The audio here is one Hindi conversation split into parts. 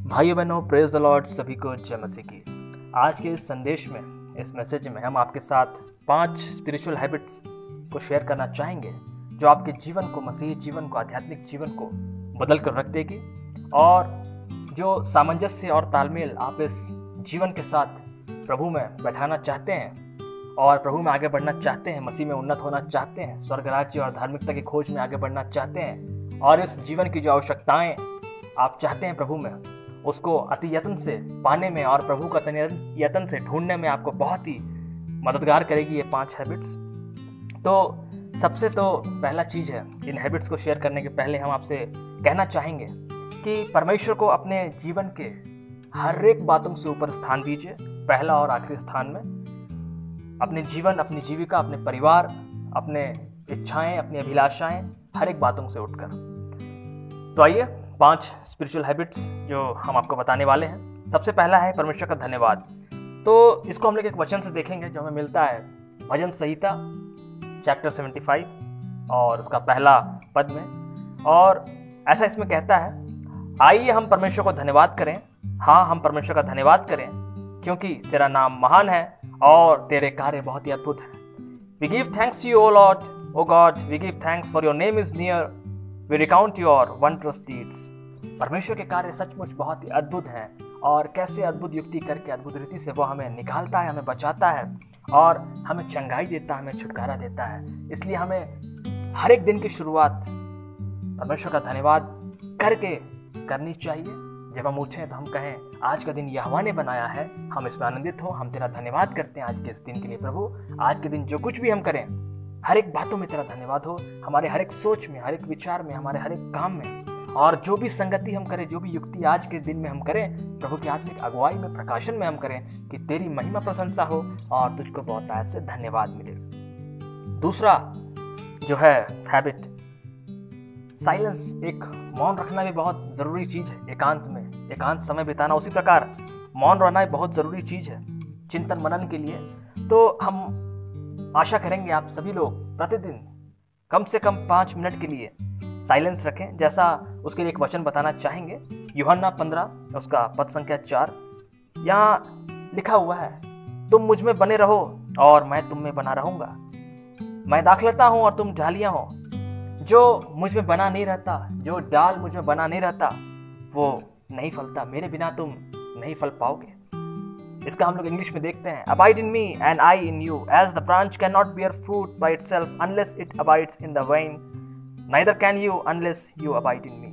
भाइयों बहनों, प्रेज द लॉर्ड, सभी को जय मसीह की। आज के इस संदेश में, इस मैसेज में हम आपके साथ 5 स्पिरिचुअल हैबिट्स को शेयर करना चाहेंगे जो आपके जीवन को, मसीही जीवन को, आध्यात्मिक जीवन को बदल कर रख देगी और जो सामंजस्य और तालमेल आप इस जीवन के साथ प्रभु में बैठाना चाहते हैं और प्रभु में आगे बढ़ना चाहते हैं, मसीह में उन्नत होना चाहते हैं, स्वर्ग राज्य और धार्मिकता की खोज में आगे बढ़ना चाहते हैं और इस जीवन की जो आवश्यकताएं आप चाहते हैं प्रभु में, उसको अति यत्न से पाने में और प्रभु का यत्न से ढूंढने में आपको बहुत ही मददगार करेगी ये 5 हैबिट्स। तो सबसे तो पहला चीज़ है, इन हैबिट्स को शेयर करने के पहले हम आपसे कहना चाहेंगे कि परमेश्वर को अपने जीवन के हर एक बातों से ऊपर स्थान दीजिए, पहला और आखिरी स्थान में। अपने जीवन, अपनी जीविका, अपने परिवार, अपने इच्छाएं, अपनी अभिलाषाएं, हर एक बातों से उठकर। तो आइए 5 स्पिरिचुअल हैबिट्स जो हम आपको बताने वाले हैं। सबसे पहला है परमेश्वर का धन्यवाद। तो इसको हम लोग एक वचन से देखेंगे जो हमें मिलता है भजन संहिता चैप्टर 75 और उसका पहला पद में, और ऐसा इसमें कहता है, आइए हम परमेश्वर को धन्यवाद करें। हाँ, हम परमेश्वर का धन्यवाद करें क्योंकि तेरा नाम महान है और तेरे कार्य बहुत ही अद्भुत हैं। We give thanks to you, O Lord, O God, we give thanks for your name is near, we recount your wondrous deeds। परमेश्वर के कार्य सचमुच बहुत ही अद्भुत हैं और कैसे अद्भुत युक्ति करके, अद्भुत रीति से वो हमें निकालता है, हमें बचाता है और हमें चंगाई देता है, हमें छुटकारा देता है। इसलिए हमें हर एक दिन की शुरुआत परमेश्वर का धन्यवाद करके करनी चाहिए। जब हम उठें तो हम कहें, आज का दिन यहोवा ने बनाया है, हम इसमें आनंदित हो, हम तेरा धन्यवाद करते हैं आज के इस दिन के लिए। प्रभु, आज के दिन जो कुछ भी हम करें, हर एक बातों में तेरा धन्यवाद हो, हमारे हर एक सोच में, हर एक विचार में, हमारे हर एक काम में, और जो भी संगति हम करें, जो भी युक्ति आज के दिन में हम करें, प्रभु की आत्मिक अगुवाई में, प्रकाशन में हम करें कि तेरी महिमा प्रशंसा हो और तुझको बहुतायत से धन्यवाद मिले। दूसरा जो है हैबिट, साइलेंस, एक मौन रखना भी बहुत ज़रूरी चीज़ है। एकांत में एकांत समय बिताना, उसी प्रकार मौन रहना भी बहुत ज़रूरी चीज़ है चिंतन मनन के लिए। तो हम आशा करेंगे आप सभी लोग प्रतिदिन कम से कम 5 मिनट के लिए साइलेंस रखें, जैसा उसके लिए एक वचन बताना चाहेंगे। यूहन्ना 15 उसका पद संख्या 4, यहाँ लिखा हुआ है, तुम मुझ में बने रहो और मैं तुम में बना रहूँगा। मैं दाखलता हूँ और तुम डालियाँ हो। जो मुझ में बना नहीं रहता, जो डाल मुझ में बना नहीं रहता, वो नहीं फलता। मेरे बिना तुम नहीं फल पाओगे। इसका हम लोग इंग्लिश में देखते हैं, abide in me and I in you, as the branch can not bear fruit by itself unless it abides in the vine, neither can you unless you abide in me.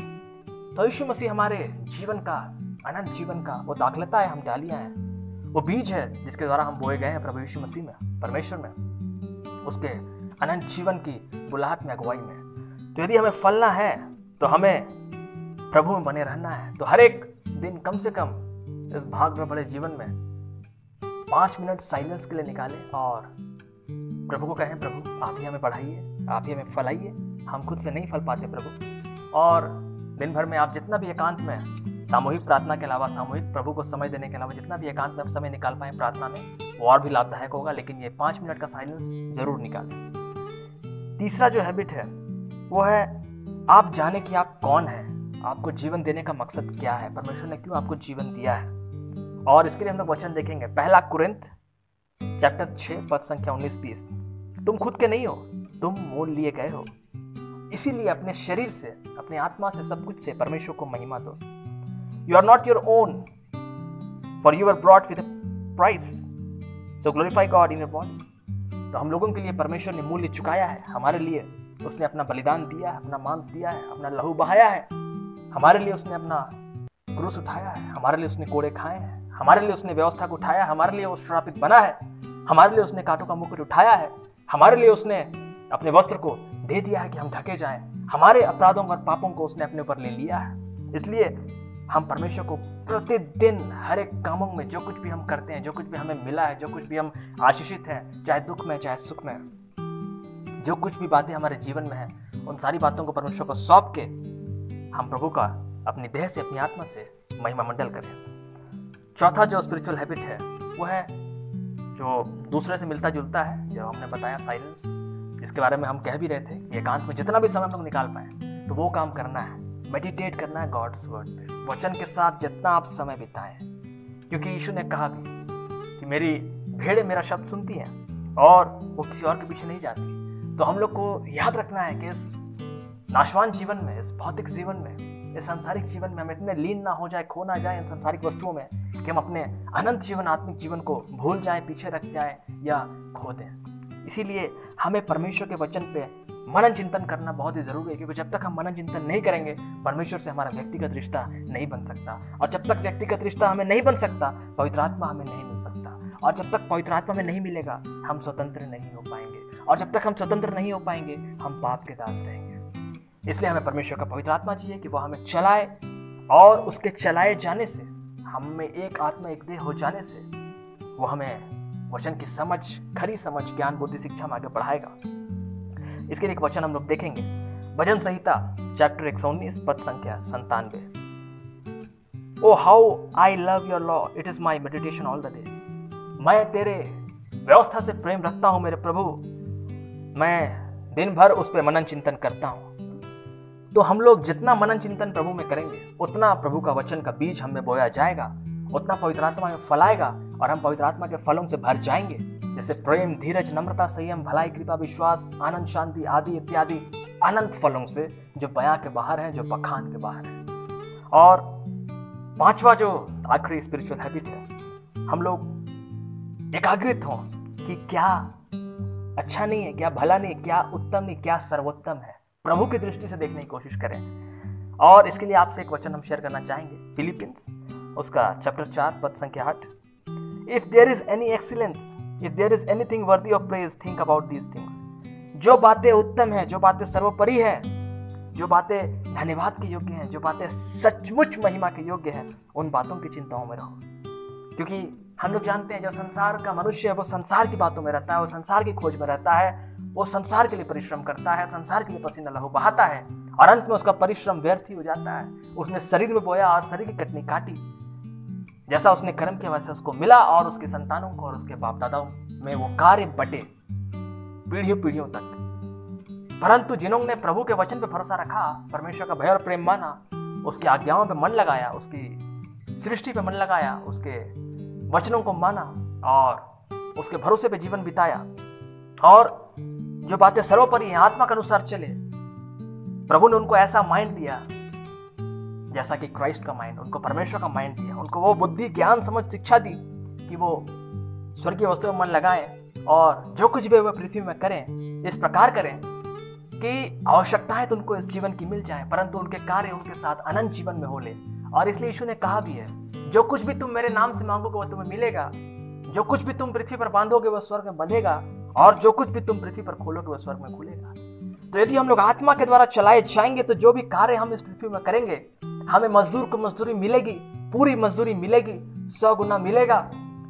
तो यीशु मसीह हमारे जीवन का, अनंत जीवन का वो दाखलता है, हम डालियां हैं, वो बीज है जिसके द्वारा हम बोए गए हैं प्रभु यीशु मसीह में, परमेश्वर में, उसके अनंत जीवन की बुलाहट में, अगुवाई में। तो यदि हमें फलना है तो हमें प्रभु में बने रहना है। तो हर एक दिन कम से कम इस भाग में बड़े जीवन में 5 मिनट साइलेंस के लिए निकालें और प्रभु को कहें, प्रभु आप ही हमें बढ़ाइए, आप ही हमें फलाइए, हम खुद से नहीं फल पाते प्रभु। और दिन भर में आप जितना भी एकांत में, सामूहिक प्रार्थना के अलावा, सामूहिक प्रभु को समय देने के अलावा जितना भी एकांत में आप समय निकाल पाएं प्रार्थना में, वो और भी लाभदायक होगा। लेकिन ये 5 मिनट का साइलेंस जरूर निकालें। तीसरा जो हैबिट है वो है, आप जाने कि आप कौन हैं, आपको जीवन देने का मकसद क्या है, परमेश्वर ने क्यों आपको जीवन दिया है। और इसके लिए हम लोग वचन देखेंगे, पहला कुरिन्थ चैप्टर 6 पद संख्या 19-20। तुम खुद के नहीं हो, तुम मोल लिए गए हो, इसीलिए अपने शरीर से, अपने आत्मा से, सब कुछ से परमेश्वर को महिमा दो। You are not your own, for you are brought with a price, so glorify God in your body. तो हम लोगों के लिए परमेश्वर ने मूल्य चुकाया है, हमारे लिए उसने अपना बलिदान दिया है, अपना मांस दिया है, अपना लहू बहाया है, हमारे लिए उसने अपना क्रूस उठाया है, हमारे लिए उसने कोड़े खाए हैं, हमारे लिए उसने व्यवस्था को उठाया, हमारे लिए वो श्रापित बना है, हमारे लिए उसने कांटों का मुकुट उठाया है, हमारे लिए उसने अपने वस्त्र को दे दिया है कि हम ढके जाएं, हमारे अपराधों और पापों को उसने अपने ऊपर ले लिया है। इसलिए हम परमेश्वर को प्रतिदिन हर एक कामों में, जो कुछ भी हम करते हैं, जो कुछ भी हमें मिला है, जो कुछ भी हम आशीषित हैं, चाहे दुख में चाहे सुख में, जो कुछ भी बातें हमारे जीवन में है, उन सारी बातों को परमेश्वर को सौंप के हम प्रभु का अपनी देह से, अपनी आत्मा से महिमा मंडल करें। चौथा जो स्पिरिचुअल हैबिट है वो है जो दूसरे से मिलता जुलता है, जो हमने बताया साइलेंस, जिसके बारे में हम कह भी रहे थे कि एकांत में जितना भी समय हम लोग निकाल पाए तो वो काम करना है। मेडिटेट करना है गॉड्स वर्ड पे, वचन के साथ जितना आप समय बिताएं, क्योंकि यीशु ने कहा भी कि मेरी भेड़ें मेरा शब्द सुनती हैं और वो किसी और के पीछे नहीं जाती। तो हम लोग को याद रखना है कि इस नाशवान जीवन में, इस भौतिक जीवन में, इस सांसारिक जीवन में हम इतने लीन ना हो जाए, खो ना जाए इन सांसारिक वस्तुओं में कि हम अपने अनंत जीवन, आत्मिक जीवन को भूल जाएं, पीछे रख जाएं या खो दें। इसीलिए हमें परमेश्वर के वचन पे मनन चिंतन करना बहुत ही जरूरी है, क्योंकि जब तक हम मनन चिंतन नहीं करेंगे परमेश्वर से हमारा व्यक्तिगत रिश्ता नहीं बन सकता, और जब तक व्यक्तिगत रिश्ता हमें नहीं बन सकता पवित्र आत्मा हमें नहीं मिल सकता, और जब तक पवित्र आत्मा में नहीं मिलेगा हम स्वतंत्र नहीं हो पाएंगे, और जब तक हम स्वतंत्र नहीं हो पाएंगे हम पाप के दास रहेंगे। इसलिए हमें परमेश्वर का पवित्र आत्मा चाहिए कि वो हमें चलाए, और उसके चलाए जाने से, हम में एक आत्मा एक देह हो जाने से वो हमें वचन की समझ, खरी समझ, ज्ञान, बुद्धि, शिक्षा में आगे बढ़ाएगा। इसके लिए एक वचन हम लोग देखेंगे, भजन संहिता चैप्टर 119 पद संख्या 97। O how I love your law, it is my meditation all the day. मैं तेरे व्यवस्था से प्रेम रखता हूं मेरे प्रभु, मैं दिन भर उस पर मनन चिंतन करता हूं। तो हम लोग जितना मनन चिंतन प्रभु में करेंगे उतना प्रभु का वचन का बीज हमें बोया जाएगा, उतना पवित्र आत्मा में फलाएगा, और हम पवित्र आत्मा के फलों से भर जाएंगे, जैसे प्रेम, धीरज, नम्रता, संयम, भलाई, कृपा, विश्वास, आनंद, शांति आदि इत्यादि अनंत फलों से, जो बयां के बाहर हैं, जो बखान के बाहर हैं। और पांचवा जो आखिरी स्पिरिचुअल हैबिट है, हम लोग एकाग्रित हों कि क्या अच्छा नहीं है, क्या भला नहीं, क्या उत्तम नहीं, क्या सर्वोत्तम है, प्रभु की दृष्टि से देखने की कोशिश करें। और इसके लिए आपसे एक वचन हम शेयर करना चाहेंगे, फिलिपियंस उसका चैप्टर 4 पद संख्या 8। If there is any excellence, if there is anything worthy of praise, think about these things. जो बातें उत्तम है, जो बातें सर्वोपरि है, जो बातें धन्यवाद के योग्य हैं, जो बातें सचमुच महिमा के योग्य हैं, उन बातों की चिंताओं में रहो। क्योंकि हम लोग जानते हैं जो संसार का मनुष्य है वो संसार की बातों में रहता है, वो संसार की खोज में रहता है, वो संसार के लिए परिश्रम करता है, संसार के लिए पसीना लहू बहाता है, और अंत में उसका परिश्रम व्यर्थ ही हो जाता है। उसने शरीर में बोया और शरीर की कटनी काटी, जैसा उसने कर्म किया वैसे उसको मिला, और उसके संतानों को और उसके बाप दादाओं में वो कार्य बटे पीढ़ियों पीढ़ियों तक। परंतु जिन्होंने प्रभु के वचन पे भरोसा रखा, परमेश्वर का भय और प्रेम माना, उसकी आज्ञाओं पे मन लगाया, उसकी सृष्टि पे मन लगाया, उसके वचनों को माना और उसके भरोसे पे जीवन बिताया, और जो बातें सर्वोपरि हैं, आत्मा के अनुसार चले, प्रभु ने उनको ऐसा माइंड दिया जैसा कि क्राइस्ट का माइंड, उनको परमेश्वर का माइंड दिया, उनको वो बुद्धि, ज्ञान, समझ, शिक्षा दी कि वो स्वर्गीय वस्तुओं में मन लगाएं, और जो कुछ भी वह पृथ्वी में करें इस प्रकार करें कि आवश्यकताएं तो उनको इस जीवन की मिल जाएं, परंतु उनके कार्य उनके साथ अनंत जीवन में हो ले। और इसलिए यीशु ने कहा भी है, जो कुछ भी तुम मेरे नाम से मांगोगे वो तुम्हें मिलेगा, जो कुछ भी तुम पृथ्वी पर बांधोगे वह स्वर्ग में बंधेगा, और जो कुछ भी तुम पृथ्वी पर खोलोगे वह स्वर्ग में खुलेगा। तो यदि हम लोग आत्मा के द्वारा चलाए जाएंगे तो जो भी कार्य हम इस पृथ्वी में करेंगे, हमें मजदूर को मजदूरी मिलेगी, पूरी मजदूरी मिलेगी, 100 गुना मिलेगा।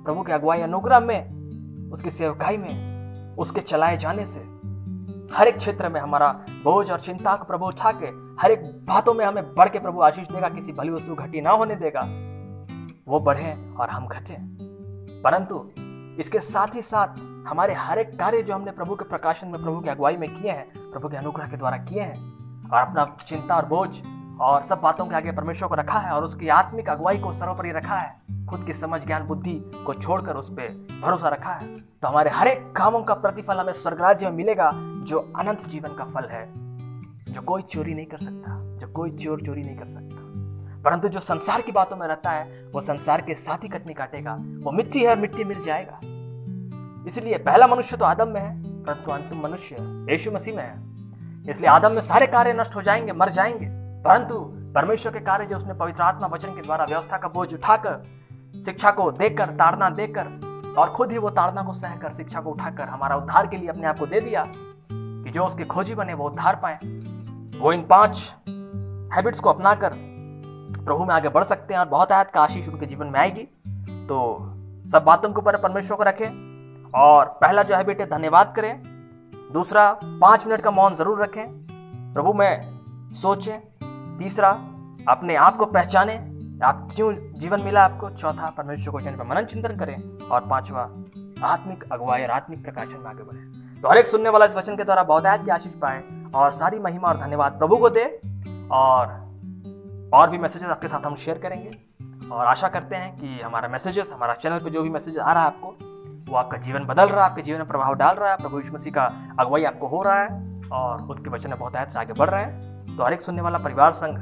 प्रभु के अगुवाई अनुग्रह में, उसकी सेवकाई में, उसके चलाए जाने से हर एक क्षेत्र में हमारा बोझ और चिंता को प्रभु उठा के, हर एक बातों में हमें बढ़ के प्रभु आशीष देगा, किसी भली वस्तु घटी ना होने देगा, वो बढ़े और हम घटे। परंतु इसके साथ ही साथ हमारे हर एक कार्य जो हमने प्रभु के प्रकाशन में, प्रभु की अगुवाई में किए हैं, प्रभु के अनुग्रह के द्वारा किए हैं, और अपना चिंता और बोझ और सब बातों के आगे परमेश्वर को रखा है, और उसकी आत्मिक अगुवाई को सर्वोपरि रखा है, खुद की समझ, ज्ञान, बुद्धि को छोड़कर उस पर भरोसा रखा है, तो हमारे हर एक कामों का प्रतिफल हमें स्वर्ग राज्य में मिलेगा, जो अनंत जीवन का फल है, जो कोई चोरी नहीं कर सकता, जो कोई चोरी नहीं कर सकता। परंतु जो संसार की बातों में रहता है वो संसार के साथ ही कटनी काटेगा, वो मिट्टी है, मिट्टी मिल जाएगा। इसलिए पहला मनुष्य तो आदम में है, परंतु अंतिम मनुष्य यीशु मसीह में है। इसलिए आदम में सारे कार्य नष्ट हो जाएंगे, मर जाएंगे, परंतु परमेश्वर के कार्य जो उसने पवित्र आत्मा वचन के द्वारा व्यवस्था का बोझ उठाकर, शिक्षा को देकर, ताड़ना देकर, और खुद ही वो ताड़ना को सहकर, शिक्षा को उठाकर हमारा उद्धार के लिए अपने आप को दे दिया, कि जो उसके खोजी बने वो उद्धार पाए। वो इन 5 हैबिट्स को अपनाकर प्रभु में आगे बढ़ सकते हैं, और बहुत आयत का आशीष उनके जीवन में आएगी। तो सब बातों के ऊपर परमेश्वर को रखें, और पहला जो हैबिट है धन्यवाद करें, दूसरा 5 मिनट का मौन जरूर रखें, प्रभु में सोचें, तीसरा अपने आप को पहचाने, आप क्यों जीवन मिला आपको, चौथा परमेश्वर को वचन पर मनन चिंतन करें, और 5वां आत्मिक अगुवाई और आत्मिक प्रकाशन में आगे बढ़े। तो हर एक सुनने वाला इस वचन के द्वारा बहुत आयत की आशीष पाए, और सारी महिमा और धन्यवाद प्रभु को दे, और और भी मैसेजेस आपके साथ हम शेयर करेंगे और आशा करते हैं कि हमारा मैसेजेस, हमारा चैनल पे जो भी मैसेज आ रहा है आपको, वो आपका जीवन बदल रहा है, आपके जीवन में प्रभाव डाल रहा है, प्रभु यीशु मसीह का अगुवाई आपको हो रहा है और उनके वचन में बहुत से आगे बढ़ रहे हैं। तो हर एक सुनने वाला परिवार संघ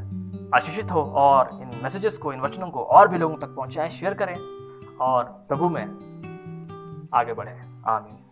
आशीषित हो और इन मैसेजेस को, इन वचनों को और भी लोगों तक पहुंचाएं, शेयर करें और प्रभु में आगे बढ़ें। आमीन।